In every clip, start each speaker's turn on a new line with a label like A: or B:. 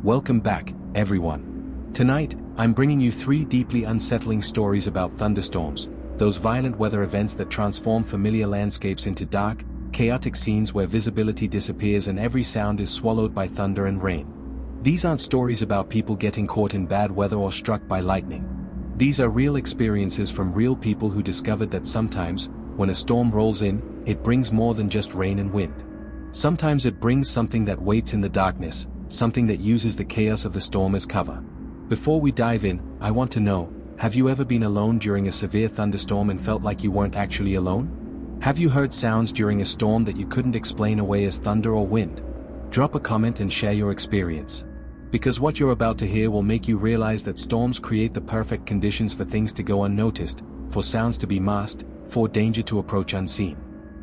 A: Welcome back, everyone. Tonight, I'm bringing you 3 deeply unsettling stories about thunderstorms, those violent weather events that transform familiar landscapes into dark, chaotic scenes where visibility disappears and every sound is swallowed by thunder and rain. These aren't stories about people getting caught in bad weather or struck by lightning. These are real experiences from real people who discovered that sometimes, when a storm rolls in, it brings more than just rain and wind. Sometimes it brings something that waits in the darkness, something that uses the chaos of the storm as cover. Before we dive in, I want to know, have you ever been alone during a severe thunderstorm and felt like you weren't actually alone? Have you heard sounds during a storm that you couldn't explain away as thunder or wind? Drop a comment and share your experience. Because what you're about to hear will make you realize that storms create the perfect conditions for things to go unnoticed, for sounds to be masked, for danger to approach unseen.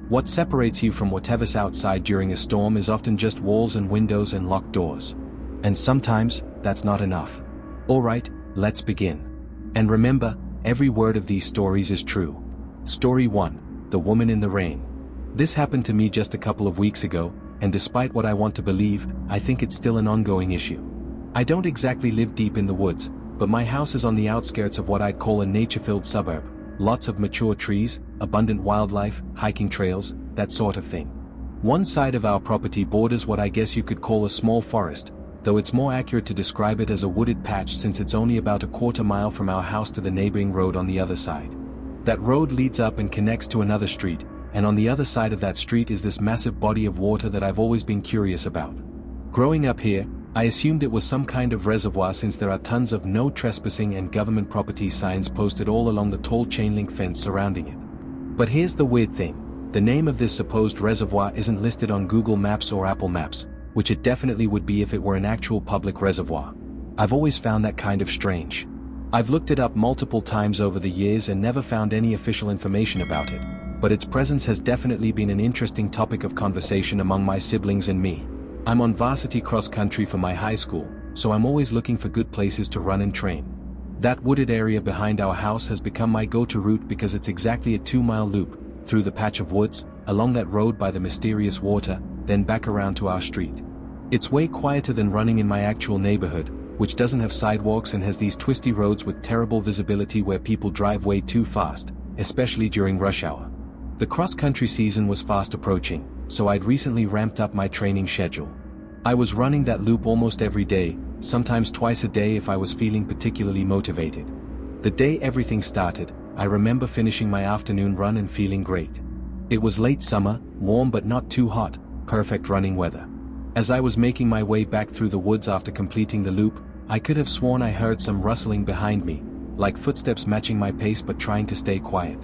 A: What separates you from whatever's outside during a storm is often just walls and windows and locked doors. And sometimes, that's not enough. Alright, let's begin. And remember, every word of these stories is true. Story 1, The Woman in the Rain. This happened to me just a couple of weeks ago, and despite what I want to believe, I think it's still an ongoing issue. I don't exactly live deep in the woods, but my house is on the outskirts of what I'd call a nature-filled suburb. Lots of mature trees, abundant wildlife, hiking trails, that sort of thing. One side of our property borders what I guess you could call a small forest, though it's more accurate to describe it as a wooded patch since it's only about a quarter mile from our house to the neighboring road on the other side. That road leads up and connects to another street, and on the other side of that street is this massive body of water that I've always been curious about. Growing up here, I assumed it was some kind of reservoir since there are tons of no trespassing and government property signs posted all along the tall chain link fence surrounding it. But here's the weird thing, the name of this supposed reservoir isn't listed on Google Maps or Apple Maps, which it definitely would be if it were an actual public reservoir. I've always found that kind of strange. I've looked it up multiple times over the years and never found any official information about it, but its presence has definitely been an interesting topic of conversation among my siblings and me. I'm on varsity cross country for my high school, so I'm always looking for good places to run and train. That wooded area behind our house has become my go-to route because it's exactly a 2-mile loop, through the patch of woods, along that road by the mysterious water, then back around to our street. It's way quieter than running in my actual neighborhood, which doesn't have sidewalks and has these twisty roads with terrible visibility where people drive way too fast, especially during rush hour. The cross-country season was fast approaching, so I'd recently ramped up my training schedule. I was running that loop almost every day, sometimes twice a day if I was feeling particularly motivated. The day everything started, I remember finishing my afternoon run and feeling great. It was late summer, warm but not too hot, perfect running weather. As I was making my way back through the woods after completing the loop, I could have sworn I heard some rustling behind me, like footsteps matching my pace but trying to stay quiet.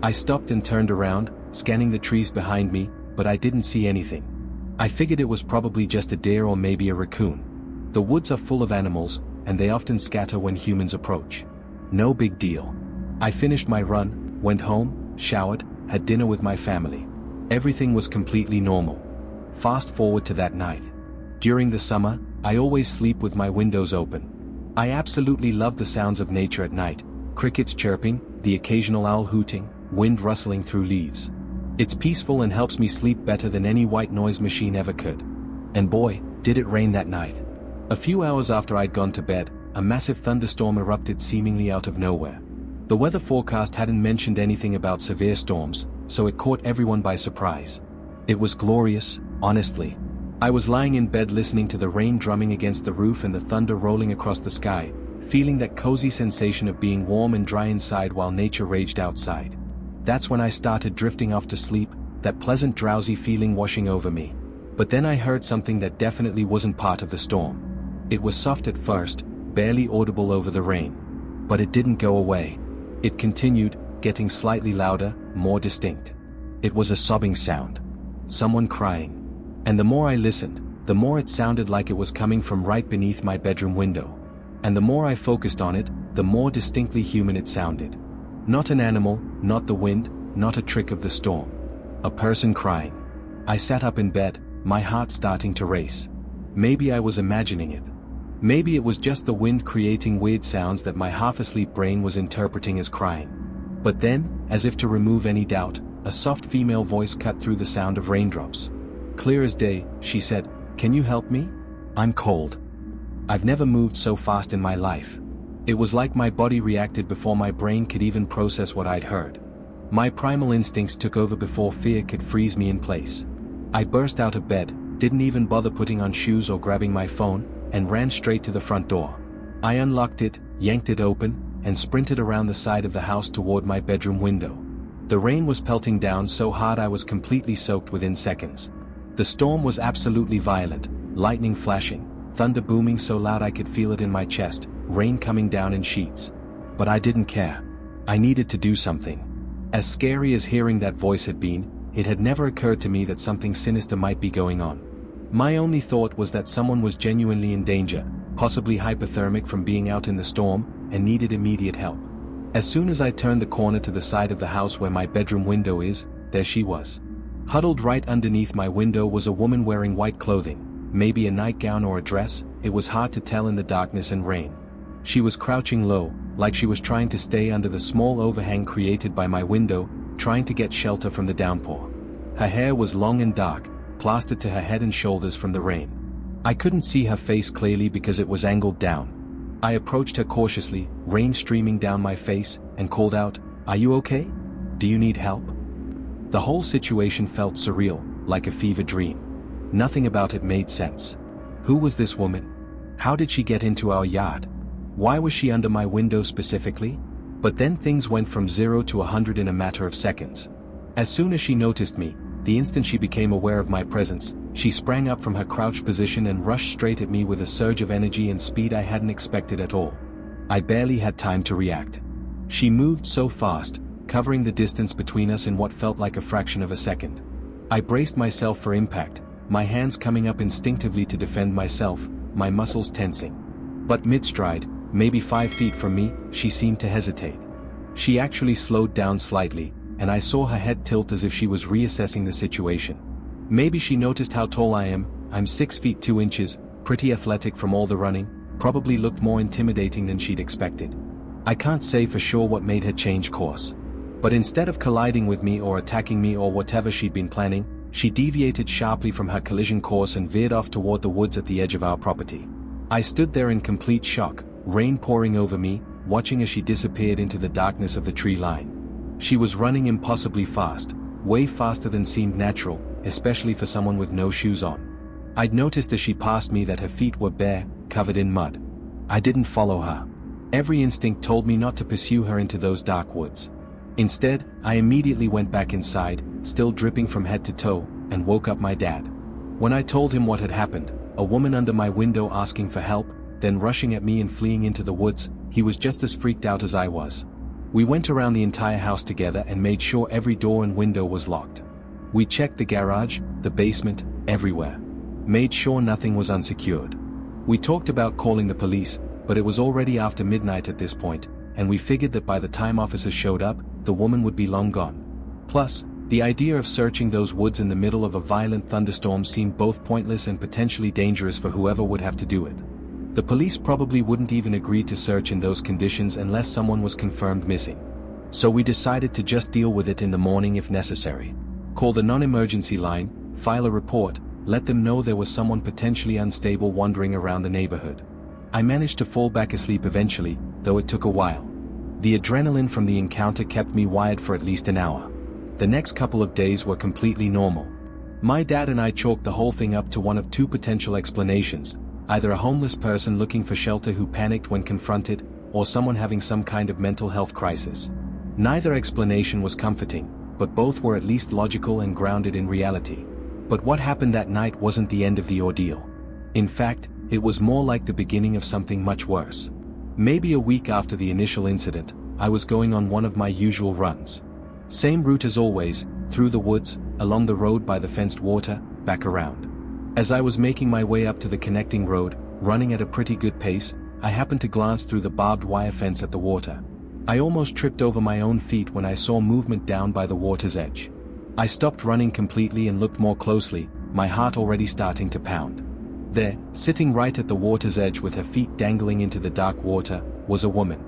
A: I stopped and turned around, scanning the trees behind me, but I didn't see anything. I figured it was probably just a deer or maybe a raccoon. The woods are full of animals, and they often scatter when humans approach. No big deal. I finished my run, went home, showered, had dinner with my family. Everything was completely normal. Fast forward to that night. During the summer, I always sleep with my windows open. I absolutely love the sounds of nature at night, crickets chirping, the occasional owl hooting, wind rustling through leaves. It's peaceful and helps me sleep better than any white noise machine ever could. And boy, did it rain that night. A few hours after I'd gone to bed, a massive thunderstorm erupted seemingly out of nowhere. The weather forecast hadn't mentioned anything about severe storms, so it caught everyone by surprise. It was glorious, honestly. I was lying in bed listening to the rain drumming against the roof and the thunder rolling across the sky, feeling that cozy sensation of being warm and dry inside while nature raged outside. That's when I started drifting off to sleep, that pleasant drowsy feeling washing over me. But then I heard something that definitely wasn't part of the storm. It was soft at first, barely audible over the rain. But it didn't go away. It continued, getting slightly louder, more distinct. It was a sobbing sound. Someone crying. And the more I listened, the more it sounded like it was coming from right beneath my bedroom window. And the more I focused on it, the more distinctly human it sounded. Not an animal, not the wind, not a trick of the storm. A person crying. I sat up in bed, my heart starting to race. Maybe I was imagining it. Maybe it was just the wind creating weird sounds that my half-asleep brain was interpreting as crying. But then, as if to remove any doubt, a soft female voice cut through the sound of raindrops. Clear as day, she said, "Can you help me? I'm cold." I've never moved so fast in my life. It was like my body reacted before my brain could even process what I'd heard. My primal instincts took over before fear could freeze me in place. I burst out of bed, didn't even bother putting on shoes or grabbing my phone, and ran straight to the front door. I unlocked it, yanked it open, and sprinted around the side of the house toward my bedroom window. The rain was pelting down so hard I was completely soaked within seconds. The storm was absolutely violent, lightning flashing, thunder booming so loud I could feel it in my chest, rain coming down in sheets. But I didn't care. I needed to do something. As scary as hearing that voice had been, it had never occurred to me that something sinister might be going on. My only thought was that someone was genuinely in danger, possibly hypothermic from being out in the storm, and needed immediate help. As soon as I turned the corner to the side of the house where my bedroom window is, there she was. Huddled right underneath my window was a woman wearing white clothing, maybe a nightgown or a dress, it was hard to tell in the darkness and rain. She was crouching low, like she was trying to stay under the small overhang created by my window, trying to get shelter from the downpour. Her hair was long and dark, plastered to her head and shoulders from the rain. I couldn't see her face clearly because it was angled down. I approached her cautiously, rain streaming down my face, and called out, "Are you okay? Do you need help?" The whole situation felt surreal, like a fever dream. Nothing about it made sense. Who was this woman? How did she get into our yard? Why was she under my window specifically? But then things went from 0 to 100 in a matter of seconds. As soon as she noticed me, the instant she became aware of my presence, she sprang up from her crouched position and rushed straight at me with a surge of energy and speed I hadn't expected at all. I barely had time to react. She moved so fast, covering the distance between us in what felt like a fraction of a second. I braced myself for impact, my hands coming up instinctively to defend myself, my muscles tensing. But mid-stride, maybe 5 feet from me, she seemed to hesitate. She actually slowed down slightly, and I saw her head tilt as if she was reassessing the situation. Maybe she noticed how tall I am. I'm 6 feet 2 inches, pretty athletic from all the running, probably looked more intimidating than she'd expected. I can't say for sure what made her change course. But instead of colliding with me or attacking me or whatever she'd been planning, she deviated sharply from her collision course and veered off toward the woods at the edge of our property. I stood there in complete shock, rain pouring over me, watching as she disappeared into the darkness of the tree line. She was running impossibly fast, way faster than seemed natural, especially for someone with no shoes on. I'd noticed as she passed me that her feet were bare, covered in mud. I didn't follow her. Every instinct told me not to pursue her into those dark woods. Instead, I immediately went back inside, still dripping from head to toe, and woke up my dad. When I told him what had happened, a woman under my window asking for help, then rushing at me and fleeing into the woods, he was just as freaked out as I was. We went around the entire house together and made sure every door and window was locked. We checked the garage, the basement, everywhere. Made sure nothing was unsecured. We talked about calling the police, but it was already after midnight at this point, and we figured that by the time officers showed up, the woman would be long gone. Plus, the idea of searching those woods in the middle of a violent thunderstorm seemed both pointless and potentially dangerous for whoever would have to do it. The police probably wouldn't even agree to search in those conditions unless someone was confirmed missing. So we decided to just deal with it in the morning if necessary. Call the non-emergency line, file a report, let them know there was someone potentially unstable wandering around the neighborhood. I managed to fall back asleep eventually, though it took a while. The adrenaline from the encounter kept me wired for at least an hour. The next couple of days were completely normal. My dad and I chalked the whole thing up to one of two potential explanations, either a homeless person looking for shelter who panicked when confronted, or someone having some kind of mental health crisis. Neither explanation was comforting, but both were at least logical and grounded in reality. But what happened that night wasn't the end of the ordeal. In fact, it was more like the beginning of something much worse. Maybe a week after the initial incident, I was going on one of my usual runs. Same route as always, through the woods, along the road by the fenced water, back around. As I was making my way up to the connecting road, running at a pretty good pace, I happened to glance through the barbed wire fence at the water. I almost tripped over my own feet when I saw movement down by the water's edge. I stopped running completely and looked more closely, my heart already starting to pound. There, sitting right at the water's edge with her feet dangling into the dark water, was a woman.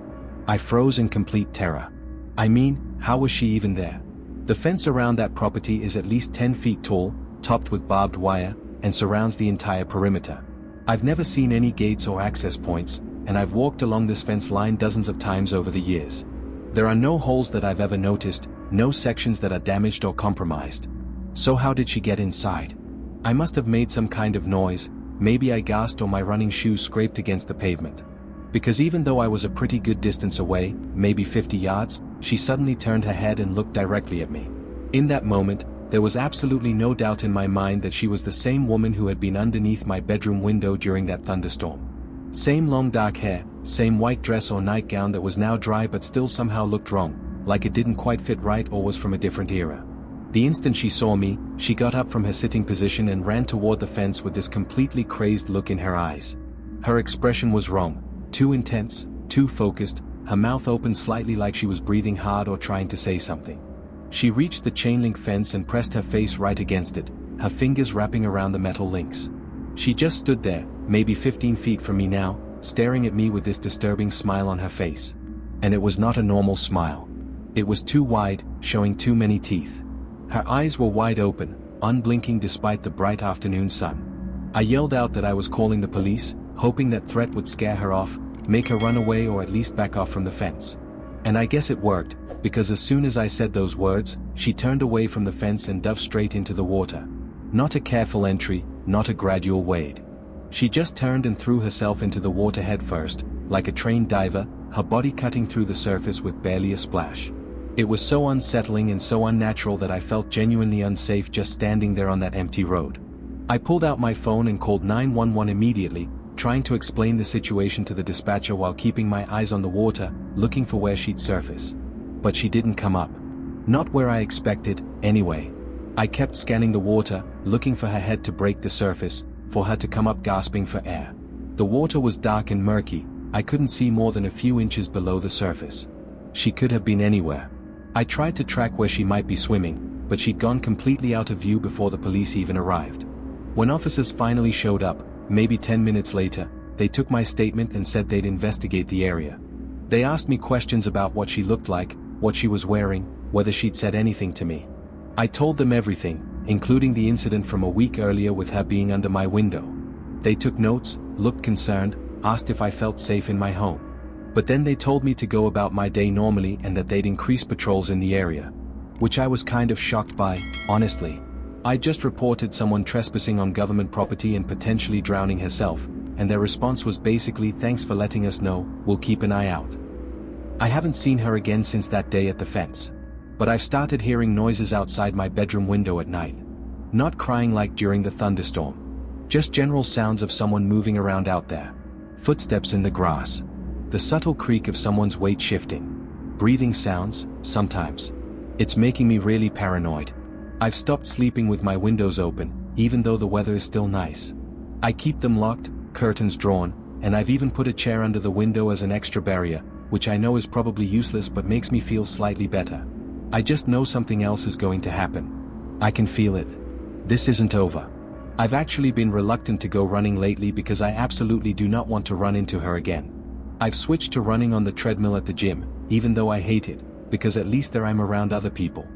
A: I froze in complete terror. I mean, how was she even there? The fence around that property is at least 10 feet tall, topped with barbed wire, and surrounds the entire perimeter. I've never seen any gates or access points, and I've walked along this fence line dozens of times over the years. There are no holes that I've ever noticed, no sections that are damaged or compromised. So how did she get inside? I must have made some kind of noise, maybe I gasped or my running shoes scraped against the pavement. Because even though I was a pretty good distance away, maybe 50 yards, she suddenly turned her head and looked directly at me. In that moment, there was absolutely no doubt in my mind that she was the same woman who had been underneath my bedroom window during that thunderstorm. Same long dark hair, same white dress or nightgown that was now dry but still somehow looked wrong, like it didn't quite fit right or was from a different era. The instant she saw me, she got up from her sitting position and ran toward the fence with this completely crazed look in her eyes. Her expression was wrong, too intense, too focused, her mouth opened slightly like she was breathing hard or trying to say something. She reached the chain link fence and pressed her face right against it, her fingers wrapping around the metal links. She just stood there, maybe 15 feet from me now, staring at me with this disturbing smile on her face. And it was not a normal smile. It was too wide, showing too many teeth. Her eyes were wide open, unblinking despite the bright afternoon sun. I yelled out that I was calling the police, hoping that threat would scare her off, make her run away or at least back off from the fence. And I guess it worked, because as soon as I said those words, she turned away from the fence and dove straight into the water. Not a careful entry, not a gradual wade. She just turned and threw herself into the water head first, like a trained diver, her body cutting through the surface with barely a splash. It was so unsettling and so unnatural that I felt genuinely unsafe just standing there on that empty road. I pulled out my phone and called 911 immediately, trying to explain the situation to the dispatcher while keeping my eyes on the water, looking for where she'd surface. But she didn't come up. Not where I expected, anyway. I kept scanning the water, looking for her head to break the surface, for her to come up gasping for air. The water was dark and murky, I couldn't see more than a few inches below the surface. She could have been anywhere. I tried to track where she might be swimming, but she'd gone completely out of view before the police even arrived. When officers finally showed up, maybe 10 minutes later, they took my statement and said they'd investigate the area. They asked me questions about what she looked like, what she was wearing, whether she'd said anything to me. I told them everything, including the incident from a week earlier with her being under my window. They took notes, looked concerned, asked if I felt safe in my home. But then they told me to go about my day normally and that they'd increase patrols in the area. Which I was kind of shocked by, honestly. I just reported someone trespassing on government property and potentially drowning herself, and their response was basically thanks for letting us know, we'll keep an eye out. I haven't seen her again since that day at the fence. But I've started hearing noises outside my bedroom window at night. Not crying like during the thunderstorm. Just general sounds of someone moving around out there. Footsteps in the grass. The subtle creak of someone's weight shifting. Breathing sounds, sometimes. It's making me really paranoid. I've stopped sleeping with my windows open, even though the weather is still nice. I keep them locked, curtains drawn, and I've even put a chair under the window as an extra barrier, which I know is probably useless but makes me feel slightly better. I just know something else is going to happen. I can feel it. This isn't over. I've actually been reluctant to go running lately because I absolutely do not want to run into her again. I've switched to running on the treadmill at the gym, even though I hate it, because at least there I'm around other people.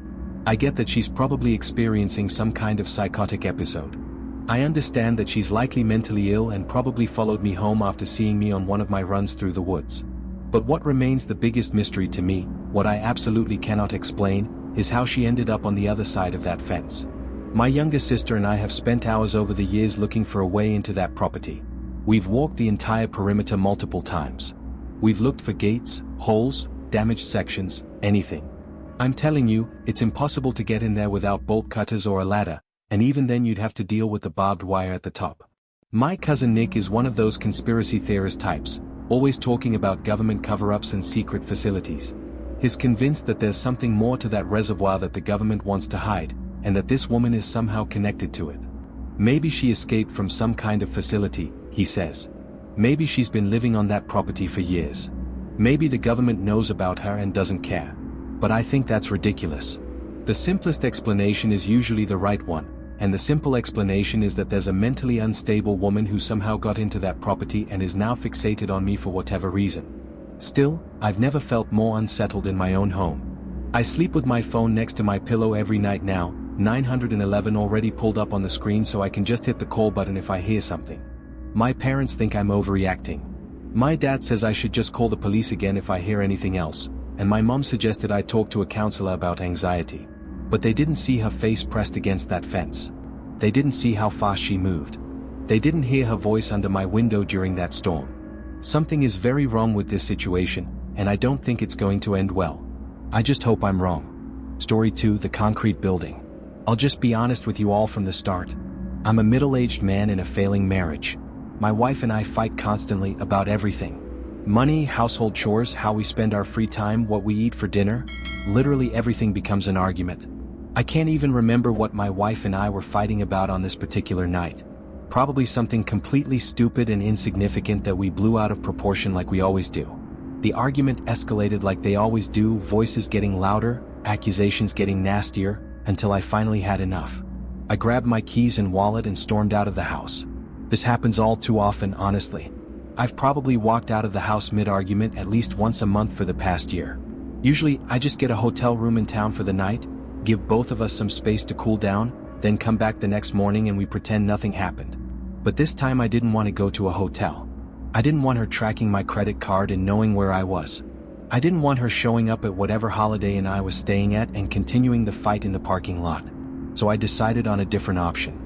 A: I get that she's probably experiencing some kind of psychotic episode. I understand that she's likely mentally ill and probably followed me home after seeing me on one of my runs through the woods. But what remains the biggest mystery to me, what I absolutely cannot explain, is how she ended up on the other side of that fence. My younger sister and I have spent hours over the years looking for a way into that property. We've walked the entire perimeter multiple times. We've looked for gates, holes, damaged sections, anything. I'm telling you, it's impossible to get in there without bolt cutters or a ladder, and even then you'd have to deal with the barbed wire at the top. My cousin Nick is one of those conspiracy theorist types, always talking about government cover-ups and secret facilities. He's convinced that there's something more to that reservoir that the government wants to hide, and that this woman is somehow connected to it. Maybe she escaped from some kind of facility, he says. Maybe she's been living on that property for years. Maybe the government knows about her and doesn't care. But I think that's ridiculous. The simplest explanation is usually the right one, and the simple explanation is that there's a mentally unstable woman who somehow got into that property and is now fixated on me for whatever reason. Still, I've never felt more unsettled in my own home. I sleep with my phone next to my pillow every night now, 911 already pulled up on the screen so I can just hit the call button if I hear something. My parents think I'm overreacting. My dad says I should just call the police again if I hear anything else, and my mom suggested I talk to a counselor about anxiety. But they didn't see her face pressed against that fence. They didn't see how fast she moved. They didn't hear her voice under my window during that storm. Something is very wrong with this situation, and I don't think it's going to end well. I just hope I'm wrong. Story 2: The Concrete Building. I'll just be honest with you all from the start. I'm a middle-aged man in a failing marriage. My wife and I fight constantly about everything. Money, household chores, how we spend our free time, what we eat for dinner. Literally everything becomes an argument. I can't even remember what my wife and I were fighting about on this particular night. Probably something completely stupid and insignificant that we blew out of proportion like we always do. The argument escalated like they always do, voices getting louder, accusations getting nastier, until I finally had enough. I grabbed my keys and wallet and stormed out of the house. This happens all too often, honestly. I've probably walked out of the house mid-argument at least once a month for the past year. Usually, I just get a hotel room in town for the night, give both of us some space to cool down, then come back the next morning and we pretend nothing happened. But this time I didn't want to go to a hotel. I didn't want her tracking my credit card and knowing where I was. I didn't want her showing up at whatever Holiday Inn I was staying at and continuing the fight in the parking lot. So I decided on a different option.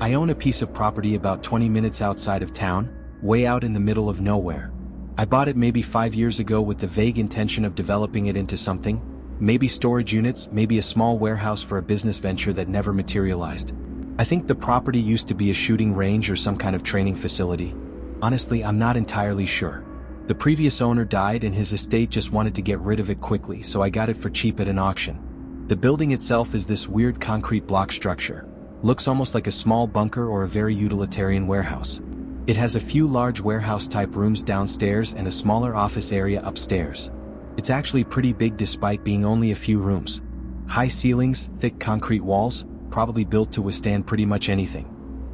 A: I own a piece of property about 20 minutes outside of town, way out in the middle of nowhere. I bought it maybe 5 years ago with the vague intention of developing it into something, maybe storage units, maybe a small warehouse for a business venture that never materialized. I think the property used to be a shooting range or some kind of training facility. Honestly, I'm not entirely sure. The previous owner died and his estate just wanted to get rid of it quickly, so I got it for cheap at an auction. The building itself is this weird concrete block structure. Looks almost like a small bunker or a very utilitarian warehouse. It has a few large warehouse-type rooms downstairs and a smaller office area upstairs. It's actually pretty big despite being only a few rooms. High ceilings, thick concrete walls, probably built to withstand pretty much anything.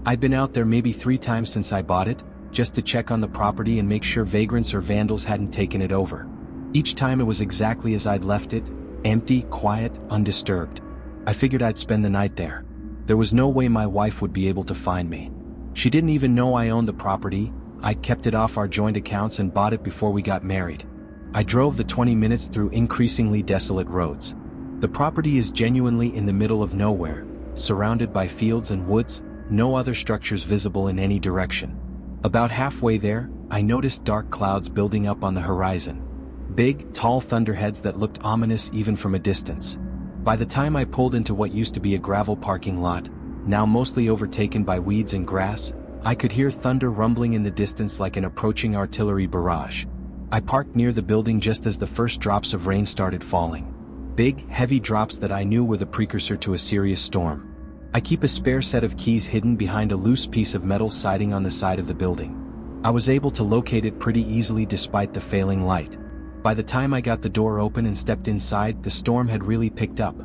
A: I'd been out there maybe 3 times since I bought it, just to check on the property and make sure vagrants or vandals hadn't taken it over. Each time it was exactly as I'd left it, empty, quiet, undisturbed. I figured I'd spend the night there. There was no way my wife would be able to find me. She didn't even know I owned the property. I kept it off our joint accounts and bought it before we got married. I drove the 20 minutes through increasingly desolate roads. The property is genuinely in the middle of nowhere, surrounded by fields and woods, no other structures visible in any direction. About halfway there, I noticed dark clouds building up on the horizon. Big, tall thunderheads that looked ominous even from a distance. By the time I pulled into what used to be a gravel parking lot, now mostly overtaken by weeds and grass, I could hear thunder rumbling in the distance like an approaching artillery barrage. I parked near the building just as the first drops of rain started falling. Big, heavy drops that I knew were the precursor to a serious storm. I keep a spare set of keys hidden behind a loose piece of metal siding on the side of the building. I was able to locate it pretty easily despite the failing light. By the time I got the door open and stepped inside, the storm had really picked up.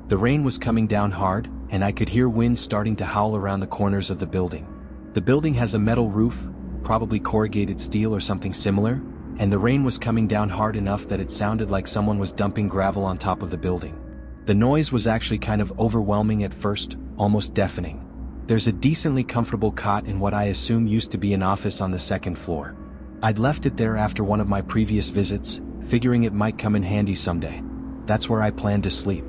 A: The rain was coming down hard, and I could hear wind starting to howl around the corners of the building. The building has a metal roof, probably corrugated steel or something similar, and the rain was coming down hard enough that it sounded like someone was dumping gravel on top of the building. The noise was actually kind of overwhelming at first, almost deafening. There's a decently comfortable cot in what I assume used to be an office on the second floor. I'd left it there after one of my previous visits, figuring it might come in handy someday. That's where I planned to sleep.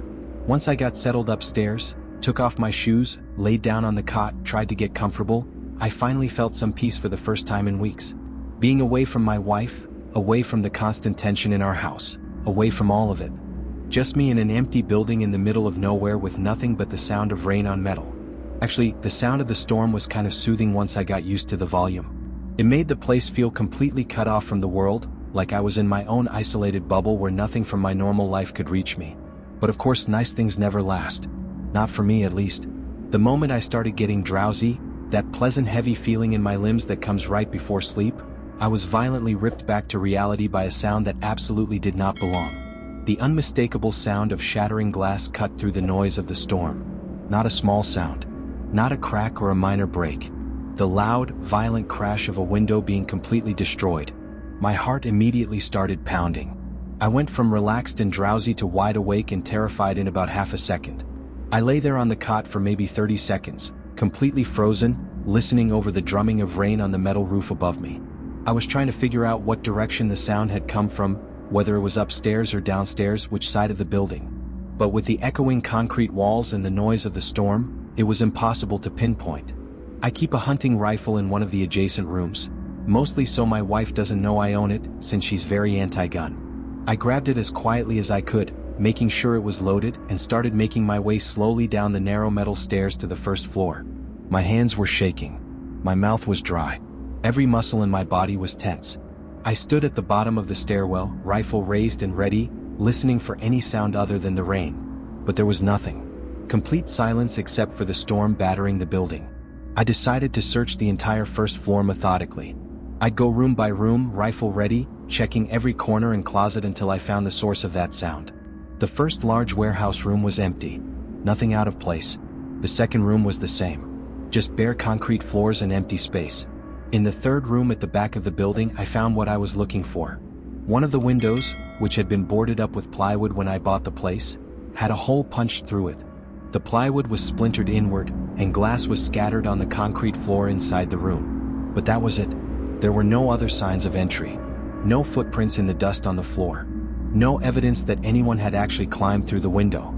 A: Once I got settled upstairs, took off my shoes, laid down on the cot, tried to get comfortable, I finally felt some peace for the first time in weeks. Being away from my wife, away from the constant tension in our house, away from all of it. Just me in an empty building in the middle of nowhere with nothing but the sound of rain on metal. Actually, the sound of the storm was kind of soothing once I got used to the volume. It made the place feel completely cut off from the world, like I was in my own isolated bubble where nothing from my normal life could reach me. But of course, nice things never last. Not for me, at least. The moment I started getting drowsy, that pleasant heavy feeling in my limbs that comes right before sleep, I was violently ripped back to reality by a sound that absolutely did not belong. The unmistakable sound of shattering glass cut through the noise of the storm. Not a small sound. Not a crack or a minor break. The loud, violent crash of a window being completely destroyed. My heart immediately started pounding. I went from relaxed and drowsy to wide awake and terrified in about half a second. I lay there on the cot for maybe 30 seconds, completely frozen, listening over the drumming of rain on the metal roof above me. I was trying to figure out what direction the sound had come from, whether it was upstairs or downstairs, which side of the building. But with the echoing concrete walls and the noise of the storm, it was impossible to pinpoint. I keep a hunting rifle in one of the adjacent rooms, mostly so my wife doesn't know I own it, since she's very anti-gun. I grabbed it as quietly as I could, making sure it was loaded, and started making my way slowly down the narrow metal stairs to the first floor. My hands were shaking. My mouth was dry. Every muscle in my body was tense. I stood at the bottom of the stairwell, rifle raised and ready, listening for any sound other than the rain. But there was nothing. Complete silence except for the storm battering the building. I decided to search the entire first floor methodically. I'd go room by room, rifle ready, checking every corner and closet until I found the source of that sound. The first large warehouse room was empty. Nothing out of place. The second room was the same. Just bare concrete floors and empty space. In the third room at the back of the building, I found what I was looking for. One of the windows, which had been boarded up with plywood when I bought the place, had a hole punched through it. The plywood was splintered inward, and glass was scattered on the concrete floor inside the room. But that was it. There were no other signs of entry. No footprints in the dust on the floor. No evidence that anyone had actually climbed through the window.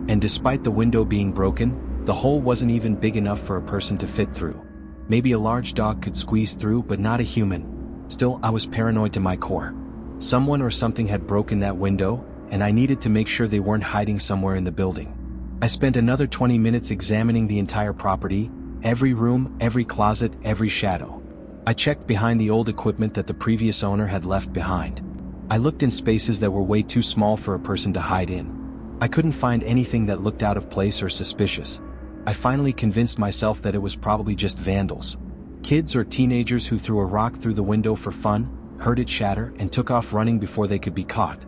A: And despite the window being broken, the hole wasn't even big enough for a person to fit through. Maybe a large dog could squeeze through, but not a human. Still, I was paranoid to my core. Someone or something had broken that window, and I needed to make sure they weren't hiding somewhere in the building. I spent another 20 minutes examining the entire property, every room, every closet, every shadow. I checked behind the old equipment that the previous owner had left behind. I looked in spaces that were way too small for a person to hide in. I couldn't find anything that looked out of place or suspicious. I finally convinced myself that it was probably just vandals. Kids or teenagers who threw a rock through the window for fun, heard it shatter, and took off running before they could be caught.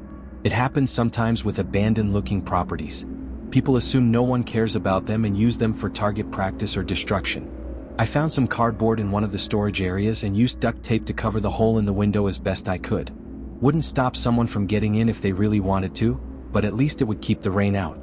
A: It happens sometimes with abandoned-looking properties. People assume no one cares about them and use them for target practice or destruction. I found some cardboard in one of the storage areas and used duct tape to cover the hole in the window as best I could. Wouldn't stop someone from getting in if they really wanted to, but at least it would keep the rain out.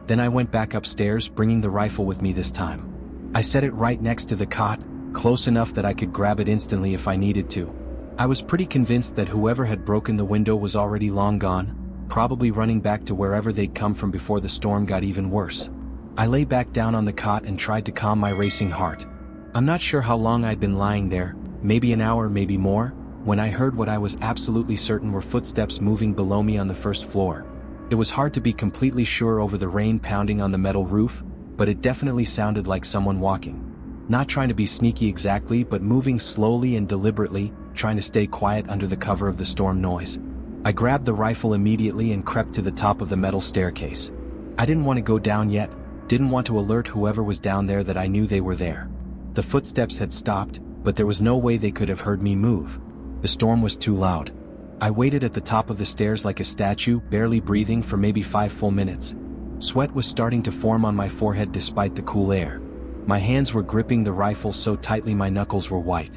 A: Then I went back upstairs, bringing the rifle with me this time. I set it right next to the cot, close enough that I could grab it instantly if I needed to. I was pretty convinced that whoever had broken the window was already long gone, probably running back to wherever they'd come from before the storm got even worse. I lay back down on the cot and tried to calm my racing heart. I'm not sure how long I'd been lying there, maybe an hour, maybe more, when I heard what I was absolutely certain were footsteps moving below me on the first floor. It was hard to be completely sure over the rain pounding on the metal roof, but it definitely sounded like someone walking. Not trying to be sneaky exactly, but moving slowly and deliberately, trying to stay quiet under the cover of the storm noise. I grabbed the rifle immediately and crept to the top of the metal staircase. I didn't want to go down yet, didn't want to alert whoever was down there that I knew they were there. The footsteps had stopped, but there was no way they could have heard me move. The storm was too loud. I waited at the top of the stairs like a statue, barely breathing for maybe 5 full minutes. Sweat was starting to form on my forehead despite the cool air. My hands were gripping the rifle so tightly my knuckles were white.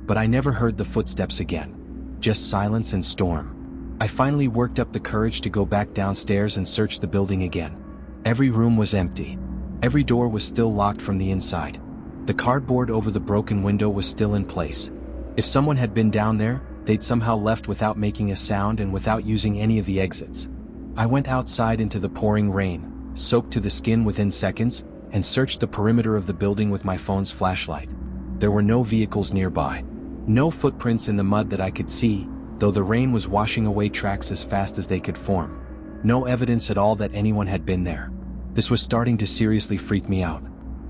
A: But I never heard the footsteps again. Just silence and storm. I finally worked up the courage to go back downstairs and search the building again. Every room was empty. Every door was still locked from the inside. The cardboard over the broken window was still in place. If someone had been down there, they'd somehow left without making a sound and without using any of the exits. I went outside into the pouring rain, soaked to the skin within seconds, and searched the perimeter of the building with my phone's flashlight. There were no vehicles nearby. No footprints in the mud that I could see, though the rain was washing away tracks as fast as they could form. No evidence at all that anyone had been there. This was starting to seriously freak me out.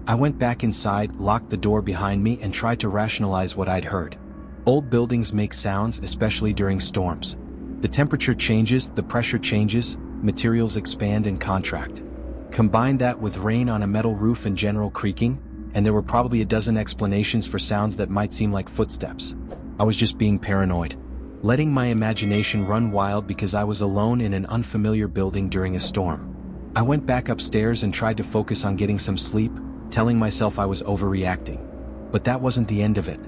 A: I went back inside, locked the door behind me, and tried to rationalize what I'd heard. Old buildings make sounds, especially during storms. The temperature changes, the pressure changes, materials expand and contract. Combine that with rain on a metal roof and general creaking, and there were probably a dozen explanations for sounds that might seem like footsteps. I was just being paranoid, letting my imagination run wild because I was alone in an unfamiliar building during a storm. I went back upstairs and tried to focus on getting some sleep, telling myself I was overreacting. But that wasn't the end of it.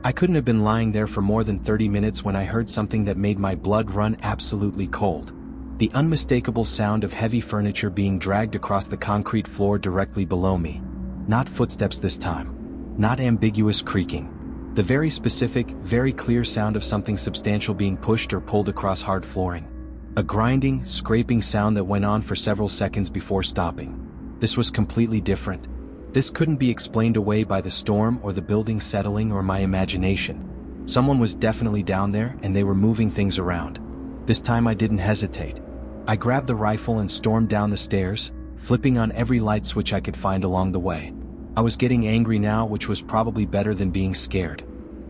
A: I couldn't have been lying there for more than 30 minutes when I heard something that made my blood run absolutely cold. The unmistakable sound of heavy furniture being dragged across the concrete floor directly below me. Not footsteps this time. Not ambiguous creaking. The very specific, very clear sound of something substantial being pushed or pulled across hard flooring. A grinding, scraping sound that went on for several seconds before stopping. This was completely different. This couldn't be explained away by the storm or the building settling or my imagination. Someone was definitely down there and they were moving things around. This time I didn't hesitate. I grabbed the rifle and stormed down the stairs, flipping on every light switch I could find along the way. I was getting angry now, which was probably better than being scared.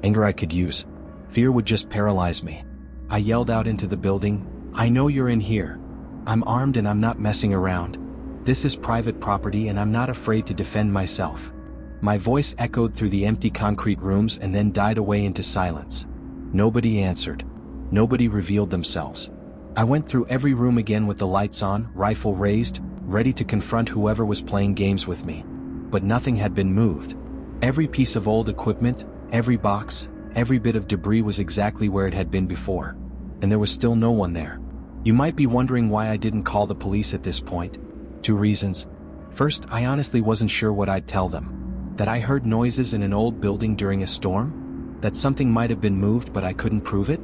A: Anger I could use. Fear would just paralyze me. I yelled out into the building, "I know you're in here. I'm armed and I'm not messing around. This is private property and I'm not afraid to defend myself." My voice echoed through the empty concrete rooms and then died away into silence. Nobody answered. Nobody revealed themselves. I went through every room again with the lights on, rifle raised, ready to confront whoever was playing games with me. But nothing had been moved. Every piece of old equipment, every box, every bit of debris was exactly where it had been before. And there was still no one there. You might be wondering why I didn't call the police at this point. 2 reasons. First, I honestly wasn't sure what I'd tell them. That I heard noises in an old building during a storm? That something might have been moved but I couldn't prove it?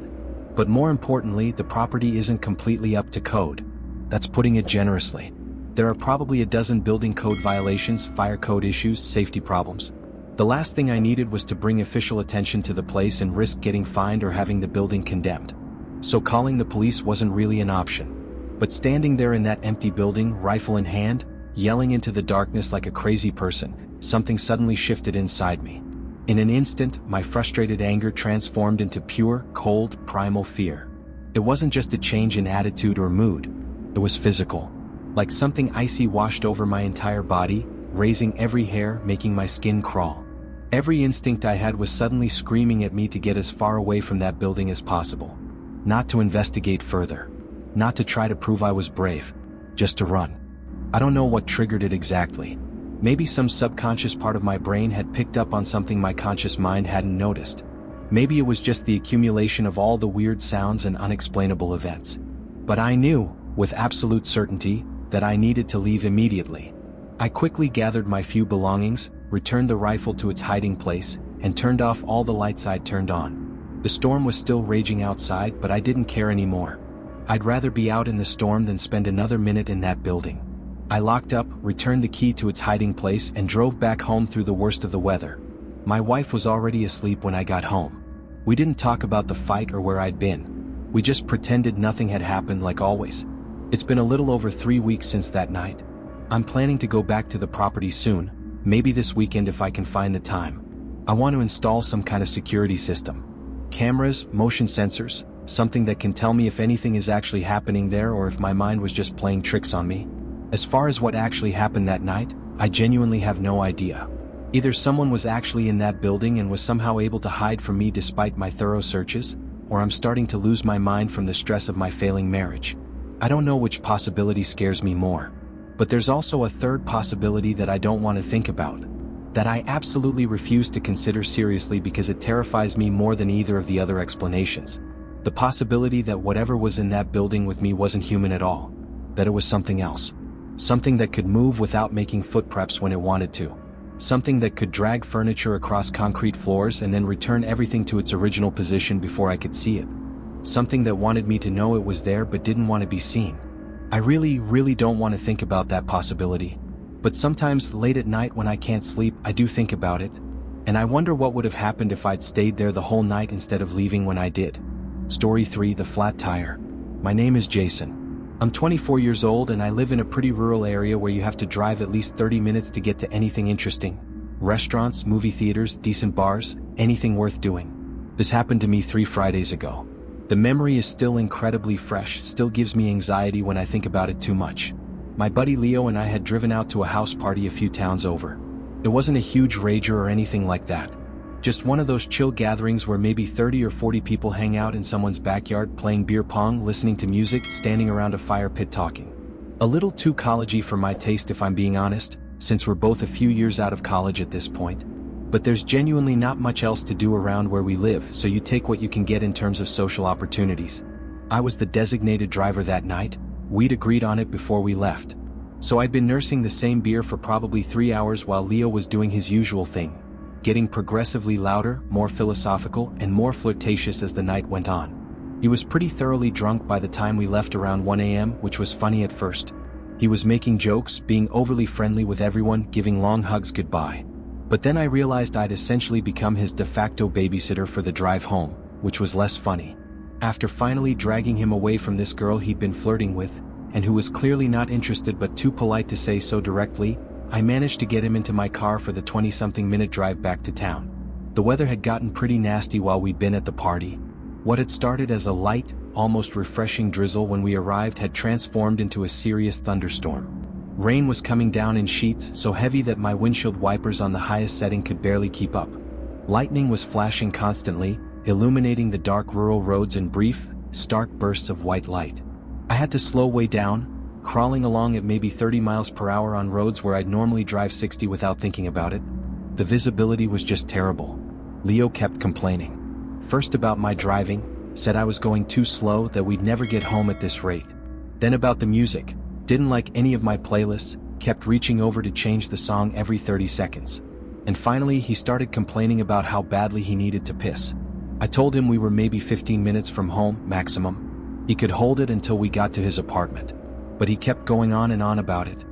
A: But more importantly, the property isn't completely up to code. That's putting it generously. There are probably a dozen building code violations, fire code issues, safety problems. The last thing I needed was to bring official attention to the place and risk getting fined or having the building condemned. So calling the police wasn't really an option. But standing there in that empty building, rifle in hand, yelling into the darkness like a crazy person, something suddenly shifted inside me. In an instant, my frustrated anger transformed into pure, cold, primal fear. It wasn't just a change in attitude or mood. It was physical. Like something icy washed over my entire body, raising every hair, making my skin crawl. Every instinct I had was suddenly screaming at me to get as far away from that building as possible. Not to investigate further. Not to try to prove I was brave. Just to run. I don't know what triggered it exactly. Maybe some subconscious part of my brain had picked up on something my conscious mind hadn't noticed. Maybe it was just the accumulation of all the weird sounds and unexplainable events. But I knew, with absolute certainty, that I needed to leave immediately. I quickly gathered my few belongings, returned the rifle to its hiding place, and turned off all the lights I'd turned on. The storm was still raging outside, but I didn't care anymore. I'd rather be out in the storm than spend another minute in that building. I locked up, returned the key to its hiding place, and drove back home through the worst of the weather. My wife was already asleep when I got home. We didn't talk about the fight or where I'd been. We just pretended nothing had happened like always. It's been a little over 3 weeks since that night. I'm planning to go back to the property soon, maybe this weekend if I can find the time. I want to install some kind of security system. Cameras, motion sensors, something that can tell me if anything is actually happening there or if my mind was just playing tricks on me. As far as what actually happened that night, I genuinely have no idea. Either someone was actually in that building and was somehow able to hide from me despite my thorough searches, or I'm starting to lose my mind from the stress of my failing marriage. I don't know which possibility scares me more. But there's also a third possibility that I don't want to think about. That I absolutely refuse to consider seriously because it terrifies me more than either of the other explanations. The possibility that whatever was in that building with me wasn't human at all. That it was something else. Something that could move without making footprints when it wanted to. Something that could drag furniture across concrete floors and then return everything to its original position before I could see it. Something that wanted me to know it was there but didn't want to be seen. I really don't want to think about that possibility. But sometimes late at night when I can't sleep, I do think about it. And I wonder what would have happened if I'd stayed there the whole night instead of leaving when I did. Story 3: The Flat Tire. My name is Jason. I'm 24 years old and I live in a pretty rural area where you have to drive at least 30 minutes to get to anything interesting. Restaurants, movie theaters, decent bars, anything worth doing. This happened to me 3 Fridays ago. The memory is still incredibly fresh, still gives me anxiety when I think about it too much. My buddy Leo and I had driven out to a house party a few towns over. It wasn't a huge rager or anything like that. Just one of those chill gatherings where maybe 30 or 40 people hang out in someone's backyard playing beer pong, listening to music, standing around a fire pit talking. A little too collegey for my taste if I'm being honest, since we're both a few years out of college at this point. But there's genuinely not much else to do around where we live, so you take what you can get in terms of social opportunities. I was the designated driver that night. We'd agreed on it before we left. So I'd been nursing the same beer for probably 3 hours while Leo was doing his usual thing. getting progressively louder, more philosophical, and more flirtatious as the night went on. He was pretty thoroughly drunk by the time we left around 1 a.m., which was funny at first. He was making jokes, being overly friendly with everyone, giving long hugs goodbye. But then I realized I'd essentially become his de facto babysitter for the drive home, which was less funny. After finally dragging him away from this girl he'd been flirting with, and who was clearly not interested but too polite to say so directly, I managed to get him into my car for the 20-something minute drive back to town. The weather had gotten pretty nasty while we'd been at the party. What had started as a light, almost refreshing drizzle when we arrived had transformed into a serious thunderstorm. Rain was coming down in sheets so heavy that my windshield wipers on the highest setting could barely keep up. Lightning was flashing constantly, illuminating the dark rural roads in brief, stark bursts of white light. I had to slow way down, crawling along at maybe 30 miles per hour on roads where I'd normally drive 60 without thinking about it. The visibility was just terrible. Leo kept complaining. First about my driving, said I was going too slow, that we'd never get home at this rate. Then about the music, didn't like any of my playlists, kept reaching over to change the song every 30 seconds. And finally he started complaining about how badly he needed to piss. I told him we were maybe 15 minutes from home, maximum. He could hold it until we got to his apartment. But he kept going on and on about it.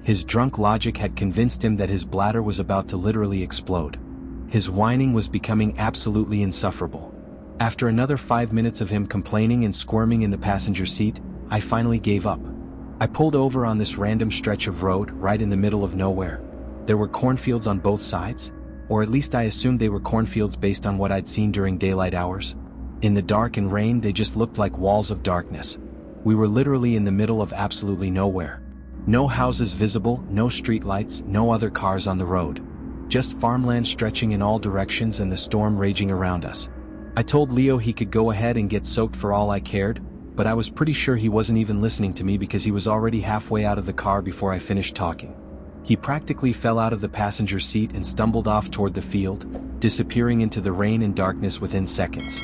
A: His drunk logic had convinced him that his bladder was about to literally explode. His whining was becoming absolutely insufferable. After another 5 minutes of him complaining and squirming in the passenger seat, I finally gave up. I pulled over on this random stretch of road right in the middle of nowhere. There were cornfields on both sides, or at least I assumed they were cornfields based on what I'd seen during daylight hours. In the dark and rain they just looked like walls of darkness. We were literally in the middle of absolutely nowhere. No houses visible, no streetlights, no other cars on the road. Just farmland stretching in all directions and the storm raging around us. I told Leo he could go ahead and get soaked for all I cared, but I was pretty sure he wasn't even listening to me because he was already halfway out of the car before I finished talking. He practically fell out of the passenger seat and stumbled off toward the field, disappearing into the rain and darkness within seconds.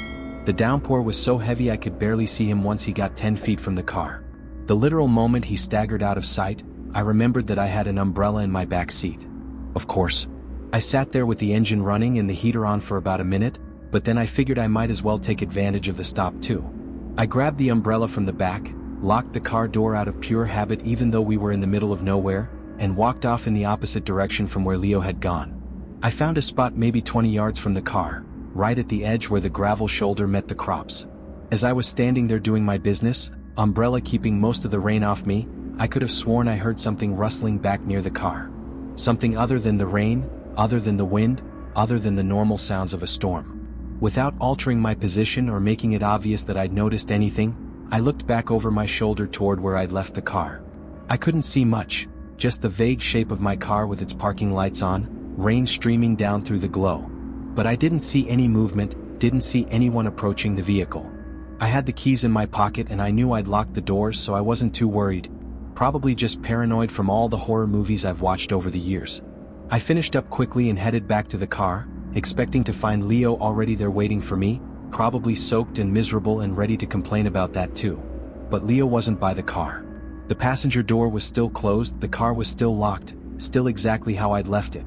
A: The downpour was so heavy I could barely see him once he got 10 feet from the car. The literal moment he staggered out of sight, I remembered that I had an umbrella in my back seat. Of course. I sat there with the engine running and the heater on for about a minute, but then I figured I might as well take advantage of the stop too. I grabbed the umbrella from the back, locked the car door out of pure habit even though we were in the middle of nowhere, and walked off in the opposite direction from where Leo had gone. I found a spot maybe 20 yards from the car, right at the edge where the gravel shoulder met the crops. As I was standing there doing my business, umbrella keeping most of the rain off me, I could have sworn I heard something rustling back near the car. Something other than the rain, other than the wind, other than the normal sounds of a storm. Without altering my position or making it obvious that I'd noticed anything, I looked back over my shoulder toward where I'd left the car. I couldn't see much, just the vague shape of my car with its parking lights on, rain streaming down through the glow. But I didn't see any movement, didn't see anyone approaching the vehicle. I had the keys in my pocket and I knew I'd locked the doors, so I wasn't too worried. Probably just paranoid from all the horror movies I've watched over the years. I finished up quickly and headed back to the car, expecting to find Leo already there waiting for me, probably soaked and miserable and ready to complain about that too. But Leo wasn't by the car. The passenger door was still closed, the car was still locked, still exactly how I'd left it.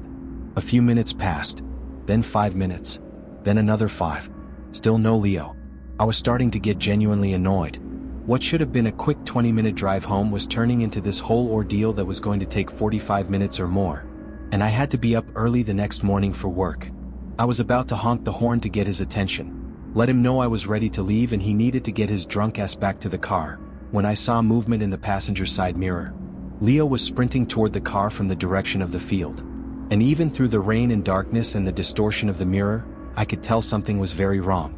A: A few minutes passed, then 5 minutes, then another 5. Still no Leo. I was starting to get genuinely annoyed. What should have been a quick 20-minute drive home was turning into this whole ordeal that was going to take 45 minutes or more. And I had to be up early the next morning for work. I was about to honk the horn to get his attention, let him know I was ready to leave and he needed to get his drunk ass back to the car, when I saw movement in the passenger side mirror. Leo was sprinting toward the car from the direction of the field. And even through the rain and darkness and the distortion of the mirror, I could tell something was very wrong.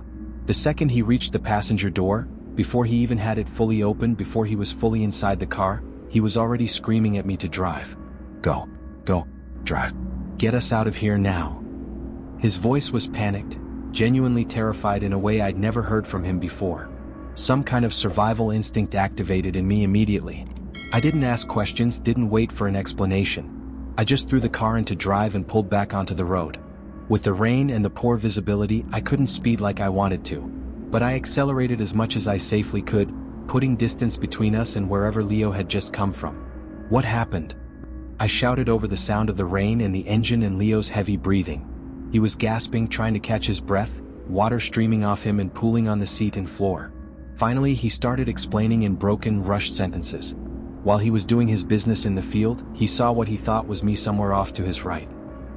A: The second he reached the passenger door, before he even had it fully open, before he was fully inside the car, he was already screaming at me to drive. Go, drive. Get us out of here now. His voice was panicked, genuinely terrified in a way I'd never heard from him before. Some kind of survival instinct activated in me immediately. I didn't ask questions, didn't wait for an explanation. I just threw the car into drive and pulled back onto the road. With the rain and the poor visibility, I couldn't speed like I wanted to. But I accelerated as much as I safely could, putting distance between us and wherever Leo had just come from. What happened? I shouted over the sound of the rain and the engine and Leo's heavy breathing. He was gasping, trying to catch his breath, water streaming off him and pooling on the seat and floor. Finally, he started explaining in broken, rushed sentences. While he was doing his business in the field, he saw what he thought was me somewhere off to his right.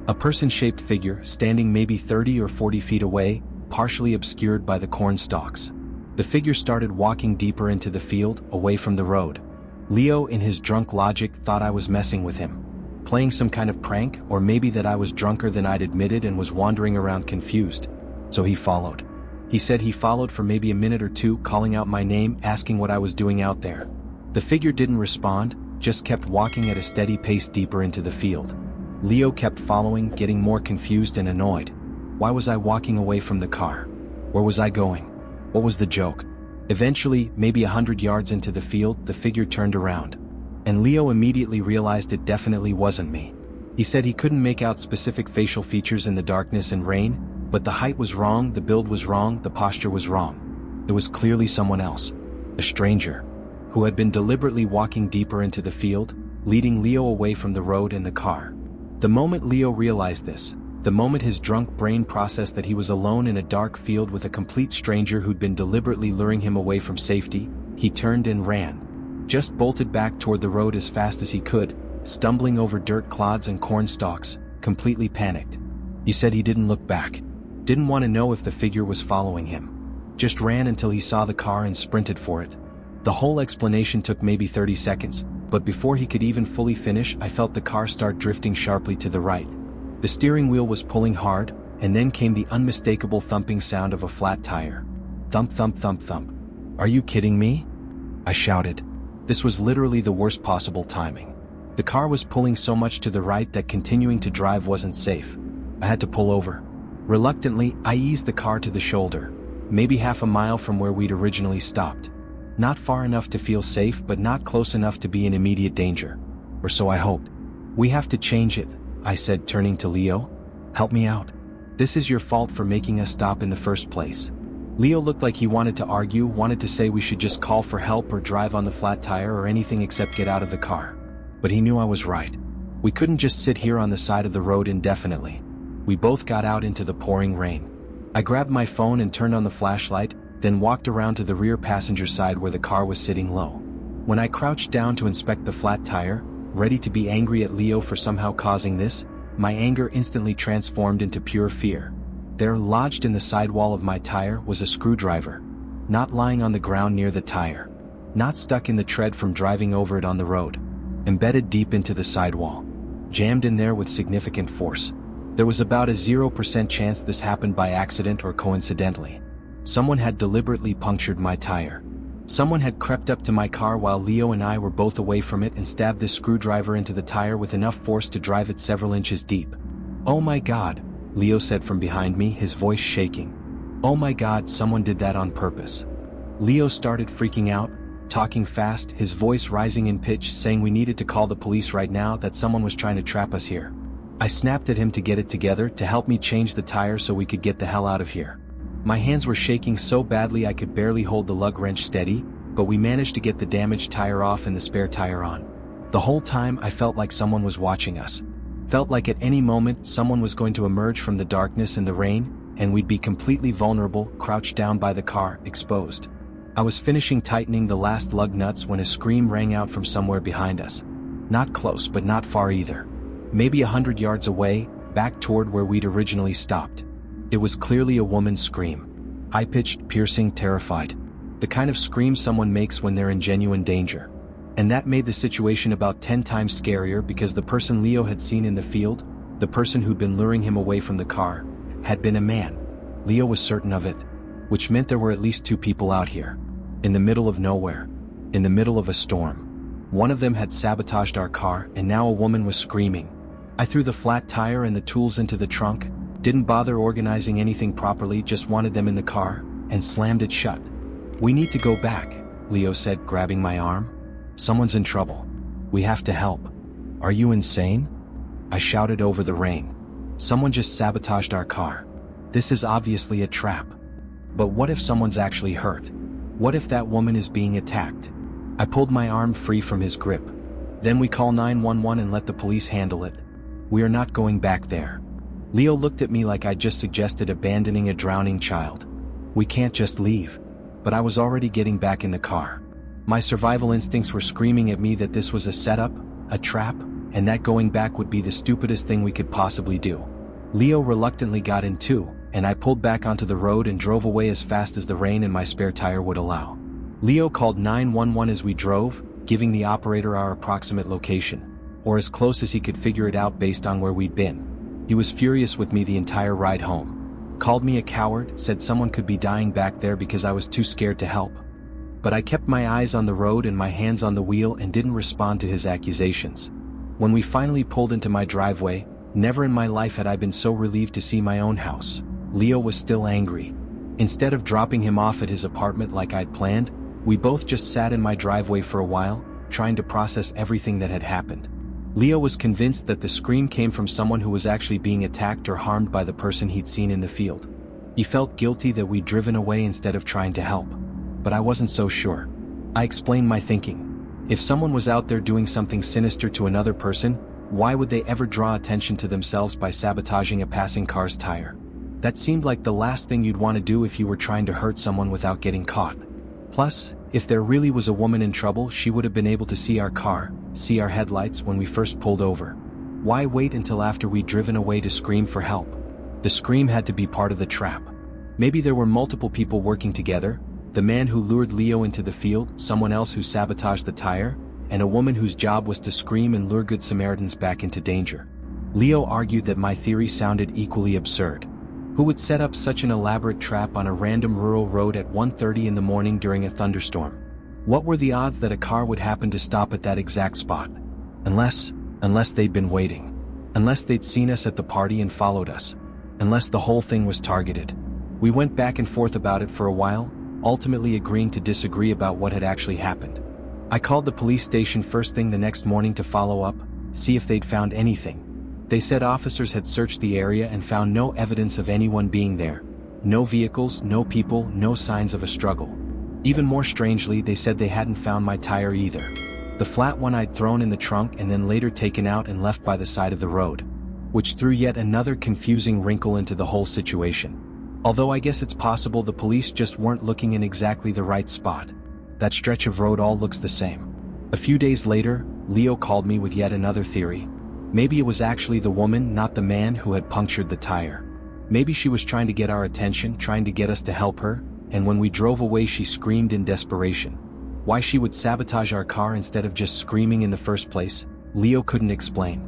A: A person-shaped figure, standing maybe 30 or 40 feet away, partially obscured by the corn stalks. The figure started walking deeper into the field, away from the road. Leo, in his drunk logic, thought I was messing with him. Playing some kind of prank, or maybe that I was drunker than I'd admitted and was wandering around confused. So he followed. He said he followed for maybe a minute or two, calling out my name, asking what I was doing out there. The figure didn't respond, just kept walking at a steady pace deeper into the field. Leo kept following, getting more confused and annoyed. Why was I walking away from the car? Where was I going? What was the joke? Eventually, maybe 100 yards into the field, the figure turned around. And Leo immediately realized it definitely wasn't me. He said he couldn't make out specific facial features in the darkness and rain, but the height was wrong, the build was wrong, the posture was wrong. It was clearly someone else. A stranger. Who had been deliberately walking deeper into the field, leading Leo away from the road and the car. The moment Leo realized this, the moment his drunk brain processed that he was alone in a dark field with a complete stranger who'd been deliberately luring him away from safety, he turned and ran. Just bolted back toward the road as fast as he could, stumbling over dirt clods and corn stalks, completely panicked. He said he didn't look back. Didn't want to know if the figure was following him. Just ran until he saw the car and sprinted for it. The whole explanation took maybe 30 seconds, but before he could even fully finish, I felt the car start drifting sharply to the right. The steering wheel was pulling hard, and then came the unmistakable thumping sound of a flat tire. Thump, thump, thump, thump. "Are you kidding me?" I shouted. This was literally the worst possible timing. The car was pulling so much to the right that continuing to drive wasn't safe. I had to pull over. Reluctantly, I eased the car to the shoulder, maybe half a mile from where we'd originally stopped. Not far enough to feel safe, but not close enough to be in immediate danger. Or so I hoped. "We have to change it," I said, turning to Leo. "Help me out. This is your fault for making us stop in the first place." Leo looked like he wanted to argue, wanted to say we should just call for help or drive on the flat tire or anything except get out of the car. But he knew I was right. We couldn't just sit here on the side of the road indefinitely. We both got out into the pouring rain. I grabbed my phone and turned on the flashlight, then walked around to the rear passenger side where the car was sitting low. When I crouched down to inspect the flat tire, ready to be angry at Leo for somehow causing this, my anger instantly transformed into pure fear. There, lodged in the sidewall of my tire, was a screwdriver. Not lying on the ground near the tire. Not stuck in the tread from driving over it on the road. Embedded deep into the sidewall. Jammed in there with significant force. There was about a 0% chance this happened by accident or coincidentally. Someone had deliberately punctured my tire. Someone had crept up to my car while Leo and I were both away from it and stabbed this screwdriver into the tire with enough force to drive it several inches deep. "Oh my God," Leo said from behind me, his voice shaking. "Oh my God, someone did that on purpose." Leo started freaking out, talking fast, his voice rising in pitch, saying we needed to call the police right now, that someone was trying to trap us here. I snapped at him to get it together, to help me change the tire so we could get the hell out of here. My hands were shaking so badly I could barely hold the lug wrench steady, but we managed to get the damaged tire off and the spare tire on. The whole time I felt like someone was watching us. Felt like at any moment someone was going to emerge from the darkness and the rain, and we'd be completely vulnerable, crouched down by the car, exposed. I was finishing tightening the last lug nuts when a scream rang out from somewhere behind us. Not close, but not far either. Maybe 100 yards away, back toward where we'd originally stopped. It was clearly a woman's scream. High-pitched, piercing, terrified. The kind of scream someone makes when they're in genuine danger. And that made the situation about 10 times scarier because the person Leo had seen in the field, the person who'd been luring him away from the car, had been a man. Leo was certain of it. Which meant there were at least 2 people out here. In the middle of nowhere. In the middle of a storm. One of them had sabotaged our car, and now a woman was screaming. I threw the flat tire and the tools into the trunk, didn't bother organizing anything properly, just wanted them in the car, and slammed it shut. "We need to go back," Leo said, grabbing my arm. "Someone's in trouble. We have to help." "Are you insane?" I shouted over the rain. "Someone just sabotaged our car. This is obviously a trap. But what if someone's actually hurt? What if that woman is being attacked?" I pulled my arm free from his grip. "Then we call 911 and let the police handle it. We are not going back there." Leo looked at me like I'd just suggested abandoning a drowning child. We can't just leave. But I was already getting back in the car. My survival instincts were screaming at me that this was a setup, a trap, and that going back would be the stupidest thing we could possibly do. Leo reluctantly got in too, and I pulled back onto the road and drove away as fast as the rain and my spare tire would allow. Leo called 911 as we drove, giving the operator our approximate location, or as close as he could figure it out based on where we'd been. He was furious with me the entire ride home. Called me a coward, said someone could be dying back there because I was too scared to help. But I kept my eyes on the road and my hands on the wheel and didn't respond to his accusations. When we finally pulled into my driveway, never in my life had I been so relieved to see my own house. Leo was still angry. Instead of dropping him off at his apartment like I'd planned, we both just sat in my driveway for a while, trying to process everything that had happened. Leo was convinced that the scream came from someone who was actually being attacked or harmed by the person he'd seen in the field. He felt guilty that we'd driven away instead of trying to help. But I wasn't so sure. I explained my thinking. If someone was out there doing something sinister to another person, why would they ever draw attention to themselves by sabotaging a passing car's tire? That seemed like the last thing you'd want to do if you were trying to hurt someone without getting caught. Plus, if there really was a woman in trouble, she would have been able to see our car, see our headlights when we first pulled over. Why wait until after we'd driven away to scream for help? The scream had to be part of the trap. Maybe there were multiple people working together, the man who lured Leo into the field, someone else who sabotaged the tire, and a woman whose job was to scream and lure Good Samaritans back into danger. Leo argued that my theory sounded equally absurd. Who would set up such an elaborate trap on a random rural road at 1:30 in the morning during a thunderstorm? What were the odds that a car would happen to stop at that exact spot? Unless they'd been waiting. Unless they'd seen us at the party and followed us. Unless the whole thing was targeted. We went back and forth about it for a while, ultimately agreeing to disagree about what had actually happened. I called the police station first thing the next morning to follow up, see if they'd found anything. They said officers had searched the area and found no evidence of anyone being there. No vehicles, no people, no signs of a struggle. Even more strangely, they said they hadn't found my tire either. The flat one I'd thrown in the trunk and then later taken out and left by the side of the road. Which threw yet another confusing wrinkle into the whole situation. Although I guess it's possible the police just weren't looking in exactly the right spot. That stretch of road all looks the same. A few days later, Leo called me with yet another theory. Maybe it was actually the woman, not the man, who had punctured the tire. Maybe she was trying to get our attention, trying to get us to help her, and when we drove away she screamed in desperation. Why she would sabotage our car instead of just screaming in the first place, Leo couldn't explain.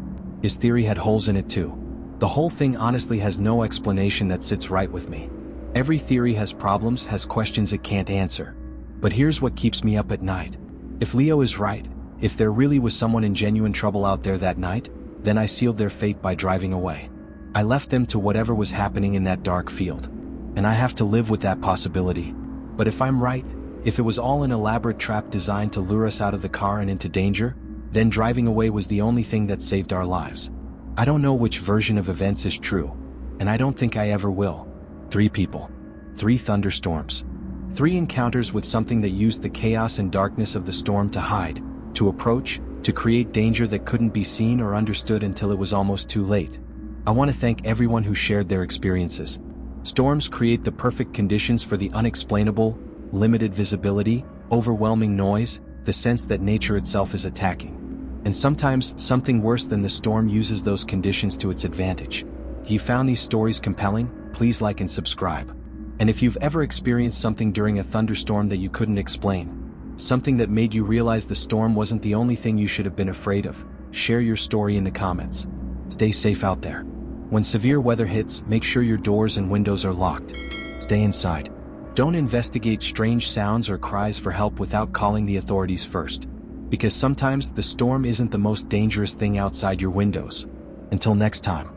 A: His theory had holes in it too. The whole thing honestly has no explanation that sits right with me. Every theory has problems, has questions it can't answer. But here's what keeps me up at night. If Leo is right, if there really was someone in genuine trouble out there that night, then I sealed their fate by driving away. I left them to whatever was happening in that dark field. And I have to live with that possibility. But if I'm right, if it was all an elaborate trap designed to lure us out of the car and into danger, then driving away was the only thing that saved our lives. I don't know which version of events is true, and I don't think I ever will. 3 people. 3 thunderstorms. 3 encounters with something that used the chaos and darkness of the storm to hide, to approach, to create danger that couldn't be seen or understood until it was almost too late. I want to thank everyone who shared their experiences. Storms create the perfect conditions for the unexplainable, limited visibility, overwhelming noise, the sense that nature itself is attacking. And sometimes, something worse than the storm uses those conditions to its advantage. If you found these stories compelling, please like and subscribe. And if you've ever experienced something during a thunderstorm that you couldn't explain, something that made you realize the storm wasn't the only thing you should have been afraid of, share your story in the comments. Stay safe out there. When severe weather hits, make sure your doors and windows are locked. Stay inside. Don't investigate strange sounds or cries for help without calling the authorities first. Because sometimes the storm isn't the most dangerous thing outside your windows. Until next time.